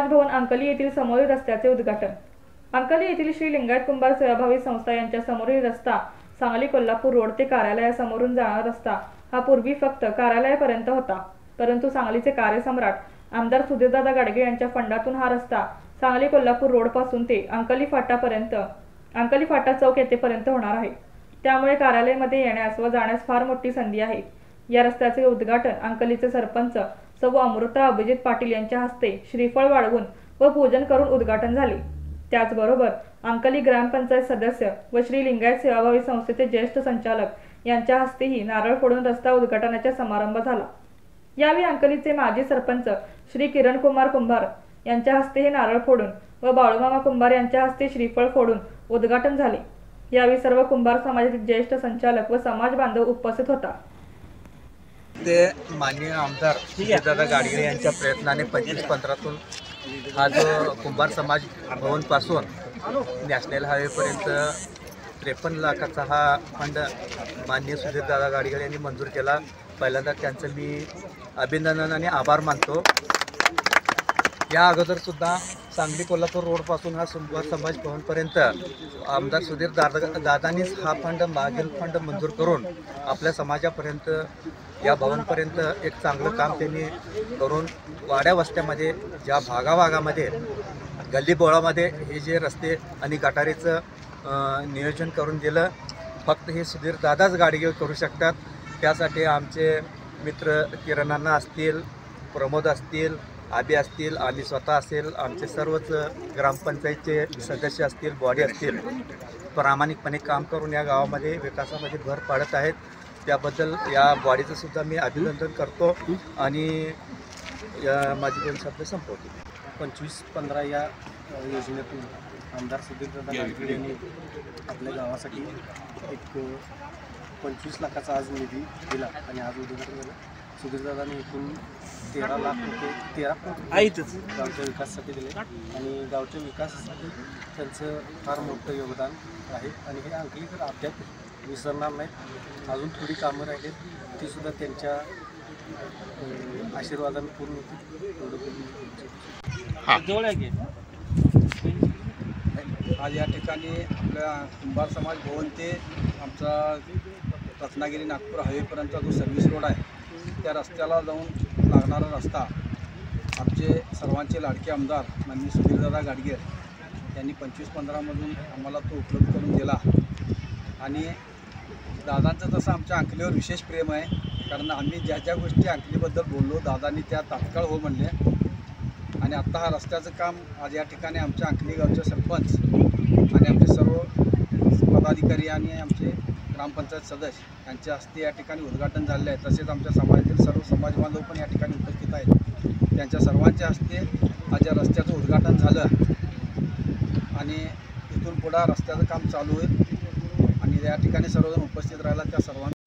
भवन अंकली येथील समोरील रस्त्याचे उद्घाटन। अंकली येथील श्री लिंगायत कुंभार सेवाभावी संस्था यांच्या समोरील रस्ता सांगली कोल्हापूर रोड ते कार्यालयासमोरून जाणारा रस्ता हा पूर्वी फक्त कार्यालयापर्यंत होता, परंतु सांगलीचे कार्यसम्राट आमदार सुधीरदादा गाडगे यांच्या फंडातून हा रस्ता सांगली कोल्हापूर रोड पासून ते अंकली फाटा चौक येथेपर्यंत होणार आहे। त्यामुळे कार्यालयामध्ये येण्यास व जाण्यास फार मोठी संधी आहे। या रस्त्याचे उद्घाटन अंकलीचे सरपंच सौ अमृता अभिजित पाटील यांच्या हस्ते श्रीफळ वाढवून व पूजन करून उद्घाटन झाले। त्याचबरोबर अंकली ग्रामपंचायत सदस्य व श्री लिंगायत सेवाभावी संस्थेचे ज्येष्ठ संचालक यांच्या हस्तेही नारळ फोडून रस्ता उद्घाटनाचा समारंभ झाला। यावेळी अंकलीचे माजी सरपंच श्री किरणकुमार कुंभार यांच्या हस्ते हे नारळ फोडून व बाळूमामा कुंभार यांच्या हस्ते श्रीफळ फोडून उद्घाटन झाले। यावेळी सर्व कुंभार समाजातील ज्येष्ठ संचालक व समाज बांधव उपस्थित होता। ते माननीय आमदार सुधीरदादा गाडगे यांच्या प्रयत्नाने 25-15तून हा जो कुंभार समाज भवन पासून नॅशनल हायवेपर्यंत 53 लाखाचा हा फंड माननीय सुधीरदादा गाडगे यांनी मंजूर केला। पहिल्यांदा त्यांचं मी अभिनंदन आणि आभार मानतो। या अगोदरसुद्धा सांगली कोल्हापूर रोडपासून हा कुंभार समाज भवनपर्यंत आमदार सुधीरदादांनीच हा मागील फंड मंजूर करून आपल्या समाजापर्यंत या भवनपर्यंत एक चांगलं काम त्यांनी करून वाड्या वस्त्यामध्ये ज्या भागाभागामध्ये गल्लीबोळामध्ये हे जे रस्ते आणि गटारीचं नियोजन करून दिलं, फक्त हे सुधीरदादाच गाडगे करू शकतात। त्यासाठी आमचे मित्र किरणांना असतील, प्रमोद असतील, आबी असतील, आम्ही स्वतः असेल, आमचे सर्वच ग्रामपंचायतचे सदस्य असतील, बॉडी असतील, प्रामाणिकपणे काम करून या गावामध्ये विकासामध्ये भर पाडत आहेत। त्याबद्दल या बॉडीचं सुद्धा मी अभिनंदन करतो आणि माझे 2 शब्द संपवतो। 25-15 या योजनेतून आमदार सुधीरदादा गाडगे यांनी आपल्या गावासाठी एक 25 लाखाचा आज निधी दिला आणि आज उद्घाटन झालं। सुधीरदादांनी एकूण 13 लाख रुपये 13 कोटी गावच्या विकासासाठी दिले आणि गावच्या विकासासाठी त्यांचं फार मोठं योगदान आहे आणि हे अंकलीकर अद्याप विसरणार नाहीत। अजून थोडी कामं राहिली तीसुद्धा त्यांच्या आशीर्वादाने पूर्ण होतील। आज या ठिकाणी आपल्या कुंभार समाज भवन ते आमचा रत्नागिरी नागपूर हायवेपर्यंतचा जो सर्व्हिस रोड आहे, त्या रस्त्याला जाऊन लागणारा रस्ता आमचे सर्वांचे लाडके आमदार माननीय सुधीरदादा गाडगे यांनी 25-15मधून आम्हाला तो उपलब्ध करून दिला आणि दादांचं तसं आमच्या अंकलीवर विशेष प्रेम आहे, कारण आम्ही ज्या ज्या गोष्टी अंकलीबद्दल बोललो दादांनी त्या तात्काळ हो म्हणले आणि आत्ता हा रस्त्याचं काम आज या ठिकाणी आमच्या अंकली गावचे सरपंच आणि आमचे सर्व पदाधिकारी आणि आमचे ग्रामपंचायत सदस्य यांच्या हस्ते या ठिकाणी उद्घाटन झाले आहे। तसेच आमच्या समाजातील सर्व समाजबांधव पण या ठिकाणी उपस्थित आहेत। त्यांच्या सर्वांच्या हस्ते आज या रस्त्याचं उद्घाटन झालं आणि इथून पुढं रस्त्याचं काम चालू होईल आणि या ठिकाणी सर्वजण उपस्थित राहिला त्या सर्वांना